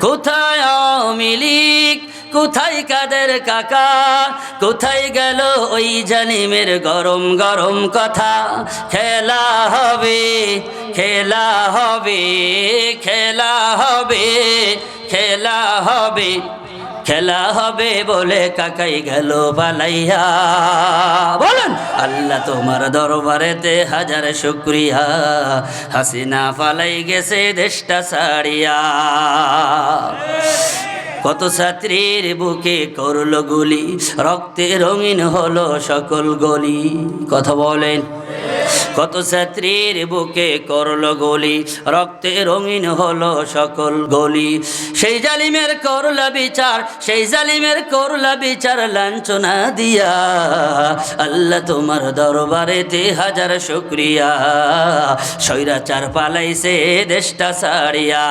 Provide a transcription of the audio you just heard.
কোথায় আওয়ামী লীগ, কোথায় কাদের কাকা, কোথায় গেল ওই জালিমের গরম গরম কথা। খেলা হবে, খেলা হবে, খেলা হবে, খেলা হবে, খেলা হবে বলে কাকাই গেল পালাইয়া। বলেন আল্লাহ তোমার দরবারেতে হাজার শুকরিয়া, হাসিনা পালাই গেছে দেশটা ছাড়িয়া। কত ছাত্রীর বুকে করলো গুলি, রক্তে রঙিন হলো সকল গলি। কথা বলেন। কত ছাত্রীর বুকে করলো গুলি, রক্তে রঙিন হলো সকল গলি। সেই জালিমের করলা বিচার, সেই জালিমের করলা বিচার লাঞ্ছনা দিয়া। আল্লাহ তোমার দরবারেতে হাজার শুকরিয়া, স্বৈরাচার পালাইছে দেশটা ছাড়িয়া।